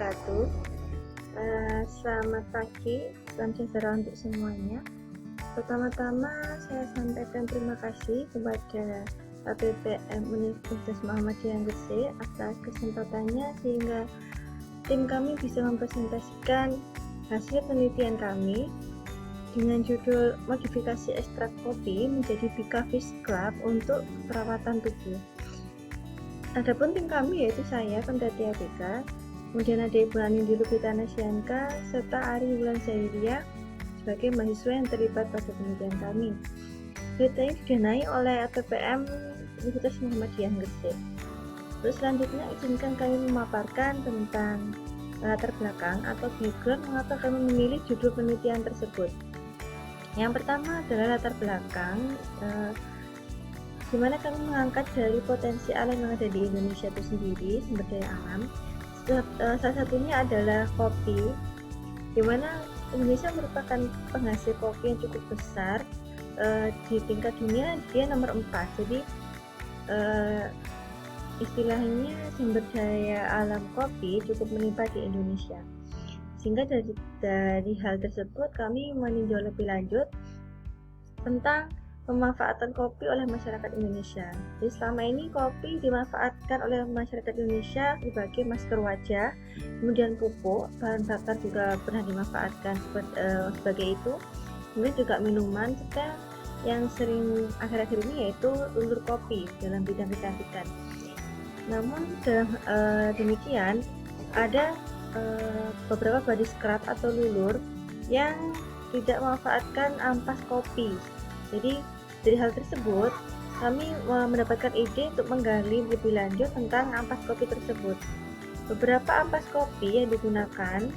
wabarakatuh. Selamat pagi, salam sejahtera untuk semuanya. Pertama-tama saya sampaikan terima kasih kepada APPM Universitas Muhammadiyah Gresik atas kesempatannya sehingga tim kami bisa mempresentasikan hasil penelitian kami dengan judul modifikasi ekstrak kopi menjadi Bika Face Scrub untuk perawatan tubuh. Adapun tim kami yaitu saya, Pendati Abika, kemudian ada Ibu Anindya Lubita Nasyanka, serta Ari Wulan Zairia sebagai mahasiswa yang terlibat pada penelitian kami. Penelitian didanai oleh APPM Universitas Muhammadiyah Gresik. Terus selanjutnya izinkan kami memaparkan tentang latar belakang atau background mengapa kami memilih judul penelitian tersebut. Yang pertama adalah latar belakang, di mana kami mengangkat dari potensi alam yang ada di Indonesia itu sendiri, sumber daya alam. Salah satunya adalah kopi, di mana Indonesia merupakan penghasil kopi yang cukup besar. Di tingkat dunia dia nomor 4, jadi istilahnya sumber daya alam kopi cukup melimpah di Indonesia. Sehingga dari hal tersebut kami meninjau lebih lanjut tentang pemanfaatan kopi oleh masyarakat Indonesia. Jadi selama ini kopi dimanfaatkan oleh masyarakat Indonesia sebagai masker wajah, kemudian pupuk, bahan bakar juga pernah dimanfaatkan sebagai itu, kemudian juga minuman, serta yang sering akhir-akhir ini yaitu ulur kopi dalam bidang kecantikan. Namun demikian ada beberapa body scrub atau lulur yang tidak memanfaatkan ampas kopi. Jadi dari hal tersebut kami mendapatkan ide untuk menggali lebih lanjut tentang ampas kopi tersebut. Beberapa ampas kopi yang digunakan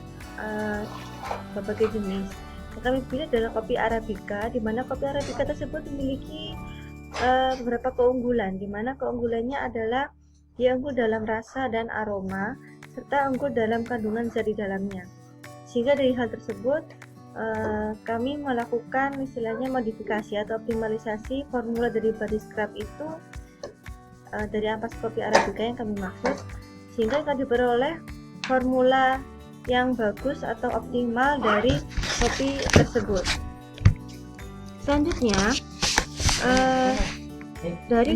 berbagai jenis. Yang kami pilih adalah kopi Arabica, di mana kopi Arabica tersebut memiliki beberapa keunggulan, di mana keunggulannya adalah dia unggul dalam rasa dan aroma, serta unggul dalam kandungan zat di dalamnya. Sehingga dari hal tersebut kami melakukan istilahnya modifikasi atau optimalisasi formula dari body scrub itu dari ampas kopi Arabica yang kami maksud, sehingga akan diperoleh formula yang bagus atau optimal dari kopi tersebut. Selanjutnya dari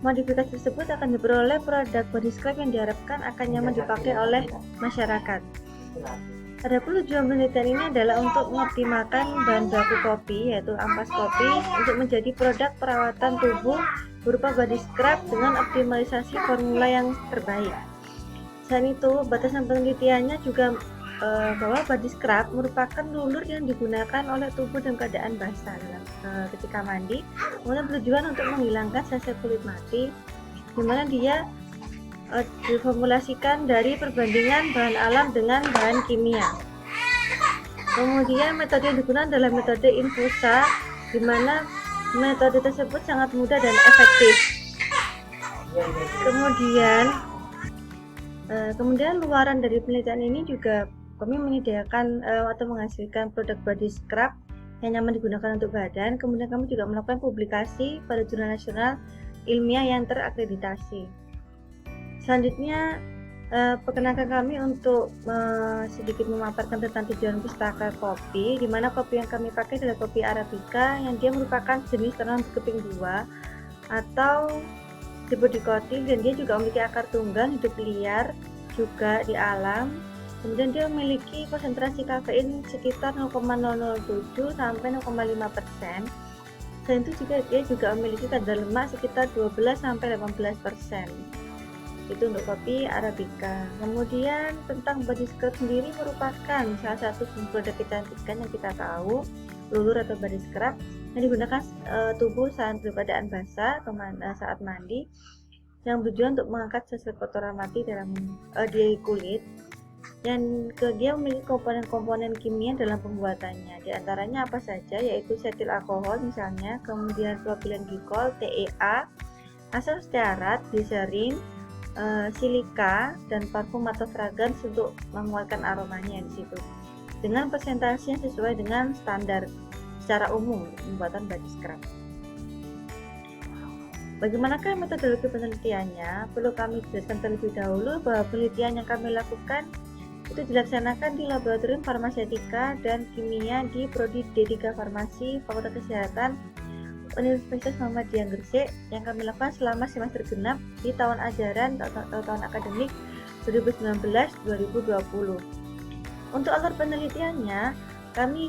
modifikasi tersebut akan diperoleh produk body scrub yang diharapkan akan nyaman dipakai oleh masyarakat. Adapun tujuan penelitian ini adalah untuk mengoptimalkan bahan baku kopi yaitu ampas kopi untuk menjadi produk perawatan tubuh berupa body scrub dengan optimalisasi formula yang terbaik. Selain itu, batasan penelitiannya juga bahwa body scrub merupakan lulur yang digunakan oleh tubuh dalam keadaan basah ketika mandi, kemudian bertujuan untuk menghilangkan sel-sel kulit mati, di mana dia diformulasikan dari perbandingan bahan alam dengan bahan kimia. Kemudian metode yang digunakan adalah metode infusa, di mana metode tersebut sangat mudah dan efektif. Kemudian luaran dari penelitian ini juga kami menyediakan atau menghasilkan produk body scrub yang nyaman digunakan untuk badan. Kemudian kami juga melakukan publikasi pada jurnal nasional ilmiah yang terakreditasi. Selanjutnya perkenalkan kami untuk sedikit memaparkan tentang tujuan pustaka kopi, di mana kopi yang kami pakai adalah kopi Arabica yang dia merupakan jenis tanaman berkeping 2 atau disebut dikotil, dan dia juga memiliki akar tunggal hidup liar juga di alam. Kemudian dia memiliki konsentrasi kafein sekitar 0,007 sampai 0,5%. Selain itu dia juga memiliki kadar lemak sekitar 12 sampai 18%. Itu untuk kopi Arabica. Kemudian tentang body scrub sendiri merupakan salah satu produk kecantikan yang kita tahu, lulur atau body scrub yang digunakan tubuh saat keadaan basah atau saat mandi, yang bertujuan untuk mengangkat sel-sel kotoran mati di kulit. Dan dia memiliki komponen-komponen kimia dalam pembuatannya. Di antaranya apa saja, yaitu setil alkohol misalnya, kemudian propilen glikol, TEA, asam stearat, gliserin, silika, dan parfum atau fragrance untuk menguatkan aromanya di situ. Dengan persentase yang sesuai dengan standar secara umum pembuatan body scrub. Bagaimanakah metodologi penelitiannya? Perlu kami jelaskan terlebih dahulu bahwa penelitian yang kami lakukan itu dilaksanakan di Laboratorium Farmasetika dan Kimia di Prodi D3 Farmasi Fakultas Kesehatan Universitas Muhammadiyah Gresik yang kami lakukan selama semester genap di tahun ajaran atau tahun akademik 2019-2020. Untuk alur penelitiannya, kami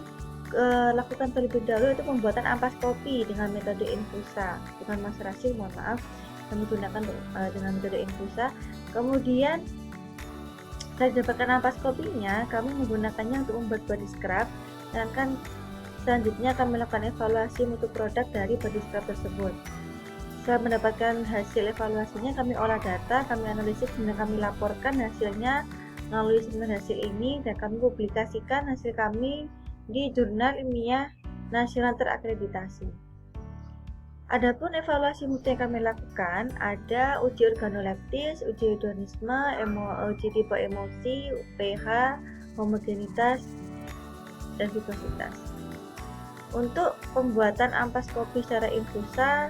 lakukan terlebih dahulu itu pembuatan ampas kopi dengan metode infusa, bukan maserasi, mohon maaf, kami gunakan dengan metode infusa. Kemudian setelah didapatkan ampas kopinya, kami menggunakannya untuk membuat body scrub, dan akan selanjutnya kami melakukan evaluasi mutu produk dari body scrub tersebut. Setelah mendapatkan hasil evaluasinya, kami olah data, kami analisis, kemudian kami laporkan hasilnya melalui seminar hasil ini, dan kami publikasikan hasil kami di Jurnal Ilmiah Nasional terakreditasi. Adapun evaluasi mutu yang kami lakukan ada uji organoleptis, uji hedonisme, uji tipe emosi, pH, homogenitas, dan viscositas. Untuk pembuatan ampas kopi secara infusa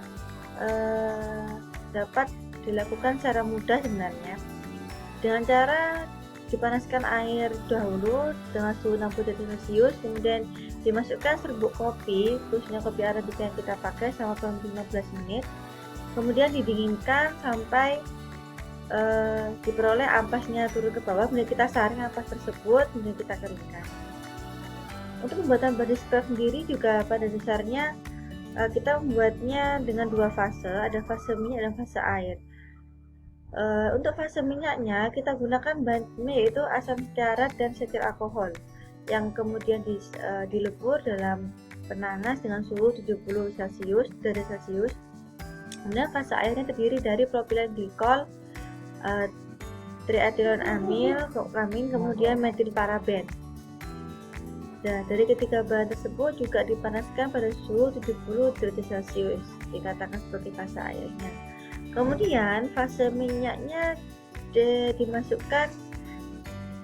dapat dilakukan secara mudah sebenarnya, dengan cara dipanaskan air dahulu dengan suhu 60 derajat Celcius, kemudian dimasukkan serbuk kopi, khususnya kopi arabica yang kita pakai, selama 15 menit, kemudian didinginkan sampai diperoleh ampasnya turun ke bawah, kemudian kita saring ampas tersebut, kemudian kita keringkan. Untuk pembuatan body scrub sendiri juga pada dasarnya kita membuatnya dengan dua fase, ada fase minyak dan fase air. Untuk fase minyaknya kita gunakan bahan kimia yaitu asam stearat dan setil alkohol yang kemudian dilebur dalam penanas dengan suhu 70 derajat Celcius. Kemudian fase airnya terdiri dari propilen glikol, triethylon amil, kokamin, kemudian metil paraben. Nah, dari ketiga bahan tersebut juga dipanaskan pada suhu 70 derajat Celcius, dikatakan seperti fase airnya. Kemudian fase minyaknya dimasukkan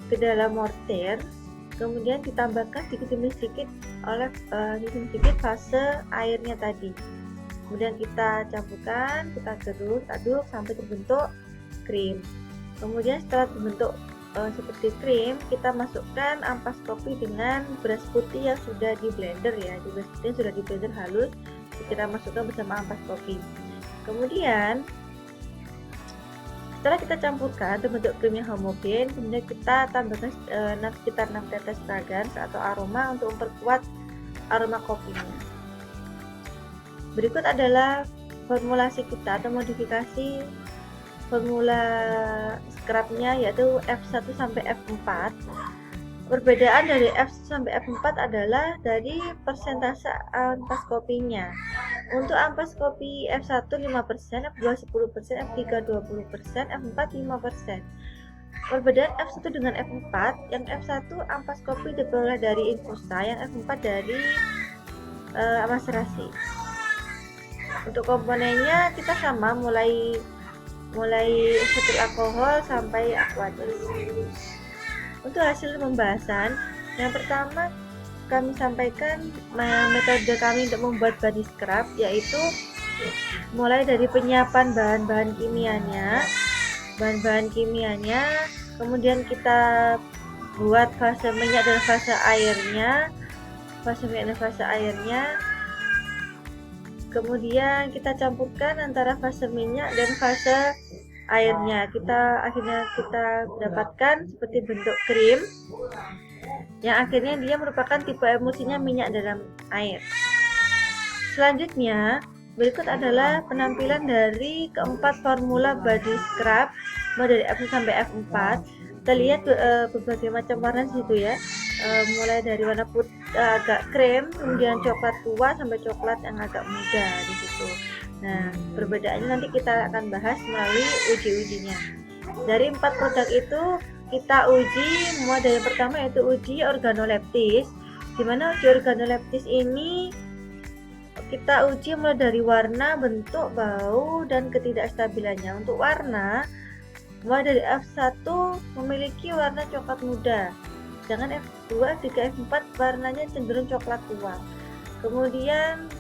ke dalam mortir, kemudian ditambahkan sedikit demi sedikit oleh fase airnya tadi. Kemudian kita campurkan, kita aduk sampai terbentuk krim. Kemudian setelah terbentuk seperti krim, kita masukkan ampas kopi dengan beras putih yang sudah di blender ya, beras putih yang sudah di blender halus, kita masukkan bersama ampas kopi. Kemudian setelah kita campurkan terbentuk krim yang homogen, kemudian kita tambahkan sekitar 6 tetes fragrance atau aroma untuk memperkuat aroma kopinya. Berikut adalah formulasi kita atau modifikasi formula scrubnya, yaitu F1 sampai F4. Perbedaan dari F1 sampai F4 adalah dari persentase ampas kopinya. Untuk ampas kopi F1 5%, F2 10%, F3 20%, F4 5%. Perbedaan F1 dengan F4, yang F1 ampas kopi diperoleh dari infusa, yang F4 dari maserasi. Untuk komponennya kita sama, mulai setil alkohol sampai aqueous. Untuk hasil pembahasan, yang pertama kami sampaikan metode kami untuk membuat body scrub, yaitu mulai dari penyiapan bahan-bahan kimianya, kemudian kita buat fase minyak dan fase airnya, kemudian kita campurkan antara fase minyak dan fase airnya. Akhirnya kita dapatkan seperti bentuk krim yang akhirnya dia merupakan tipe emulsinya minyak dalam air. Selanjutnya, berikut adalah penampilan dari keempat formula body scrub mulai dari F1 sampai F4. Kita lihat berbagai macam warna di situ ya, mulai dari warna putih agak krem, kemudian coklat tua sampai coklat yang agak muda di situ. Nah, perbedaannya nanti kita akan bahas melalui uji-ujinya. Dari 4 produk itu kita uji, mulai dari yang pertama yaitu uji organoleptis, di mana uji organoleptis ini kita uji mulai dari warna, bentuk, bau, dan ketidakstabilannya. Untuk warna, mulai dari F1 memiliki warna coklat muda, sedangkan F2, F3, F4 warnanya cenderung coklat tua. Kemudian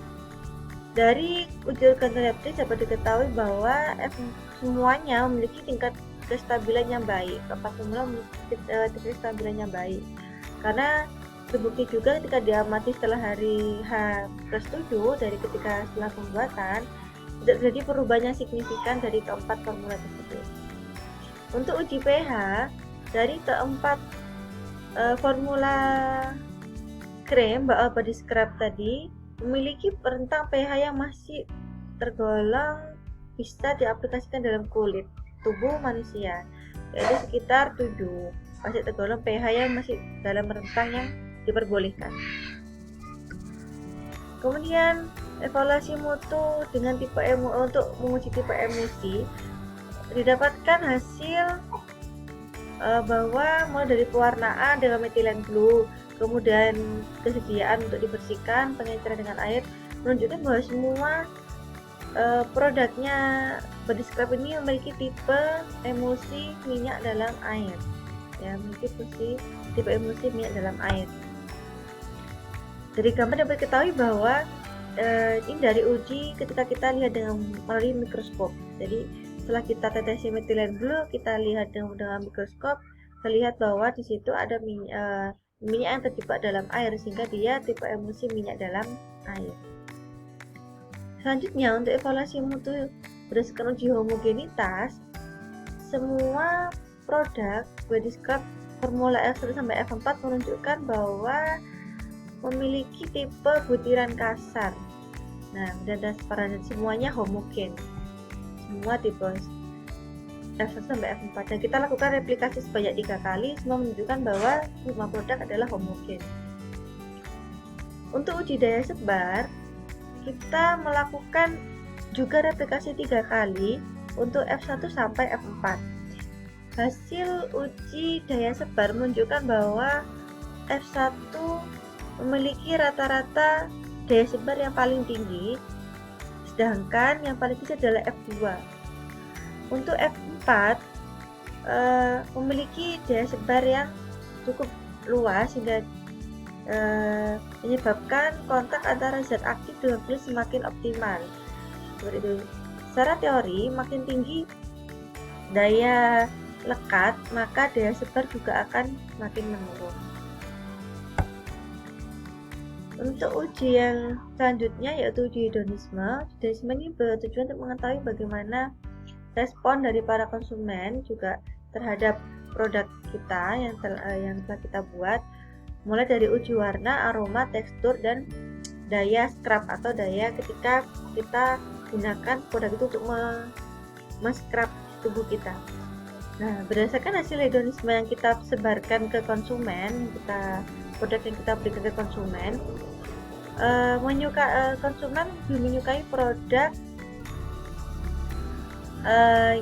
Dari uji organoleptis dapat diketahui bahwa semuanya memiliki tingkat kestabilan yang baik. Keempat formula memiliki tingkat kestabilan yang baik. Karena terbukti juga ketika diamati setelah hari H+7 dari ketika setelah pembuatan, tidak terjadi perubahan yang signifikan dari keempat formula tersebut. Untuk uji pH, dari keempat formula krim body scrub tadi memiliki rentang pH yang masih tergolong bisa diaplikasikan dalam kulit tubuh manusia, yaitu sekitar 7, masih tergolong pH yang masih dalam rentang yang diperbolehkan. Kemudian evaluasi mutu dengan tipe untuk menguji tipe emulsi, didapatkan hasil bahwa mulai dari pewarnaan dengan methylene blue, kemudian kesediaan untuk dibersihkan, pengenceran dengan air, menunjukkan bahwa semua produknya body scrub ini memiliki tipe emulsi minyak dalam air, ya, memiliki fungsi tipe emulsi minyak dalam air. Dari gambar dapat diketahui bahwa ini dari uji ketika kita lihat dengan melalui mikroskop. Jadi setelah kita tetesi methylene blue, kita lihat dengan mikroskop, terlihat bahwa di situ ada minyak yang terjebak dalam air, sehingga dia tipe emulsi minyak dalam air. Selanjutnya, untuk evaluasi mutu berdasarkan uji homogenitas, semua produk body scrub formula F1 sampai F4 menunjukkan bahwa memiliki tipe butiran kasar. Nah, dan transparan, semuanya homogen. Semua tipe F1 sampai F4. Dan kita lakukan replikasi sebanyak 3 kali, semua menunjukkan bahwa semua produk adalah homogen. Untuk uji daya sebar, kita melakukan juga replikasi 3 kali untuk F1 sampai F4. Hasil uji daya sebar menunjukkan bahwa F1 memiliki rata-rata daya sebar yang paling tinggi, sedangkan yang paling kecil adalah F2. Untuk F4 memiliki daya sebar yang cukup luas sehingga menyebabkan kontak antara zat aktif dengan kulit semakin optimal. Seperti itu. Secara teori, makin tinggi daya lekat, maka daya sebar juga akan makin menurun. Untuk uji yang selanjutnya yaitu uji hedonisme. Hedonisme ini bertujuan untuk mengetahui bagaimana respon dari para konsumen juga terhadap produk kita yang telah kita buat, mulai dari uji warna, aroma, tekstur, dan daya scrub atau daya ketika kita gunakan produk itu untuk men-scrub tubuh kita. Nah, berdasarkan hasil hedonisme yang kita sebarkan ke konsumen, produk yang kita berikan ke konsumen, konsumen lebih menyukai produk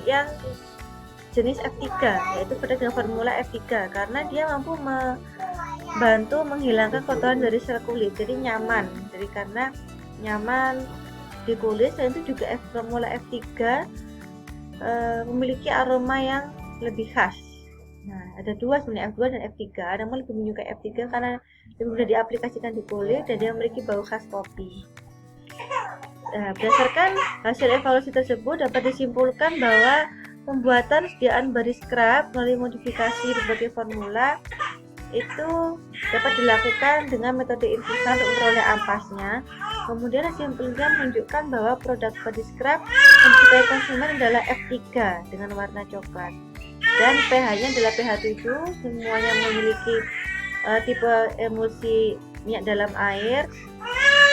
yang jenis F3, yaitu produk dengan formula F3, karena dia mampu membantu menghilangkan kotoran dari sel kulit, jadi nyaman. Jadi karena nyaman di kulit, selain itu juga formula F3 memiliki aroma yang lebih khas. Nah, ada dua sebenarnya, F2 dan F3. Ada yang lebih menyukai F3 karena dia mudah diaplikasikan di kulit dan dia memiliki bau khas kopi. Nah, berdasarkan hasil evaluasi tersebut dapat disimpulkan bahwa pembuatan sediaan body scrub melalui modifikasi berbagai formula itu dapat dilakukan dengan metode infusan untuk memperoleh ampasnya. Kemudian hasil penelitian menunjukkan bahwa produk body scrub yang disukai konsumen adalah F3 dengan warna coklat dan pH-nya adalah pH 7, semuanya memiliki tipe emulsi minyak dalam air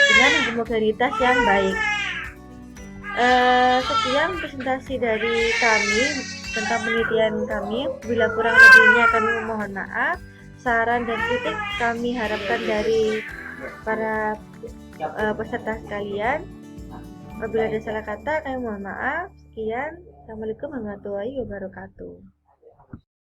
dengan homogenitas yang baik. Sekian presentasi dari kami tentang penelitian kami. Bila kurang lebihnya kami memohon maaf. Saran dan kritik kami harapkan dari para peserta sekalian. Apabila ada salah kata, kami mohon maaf. Sekian. Assalamualaikum warahmatullahi wabarakatuh.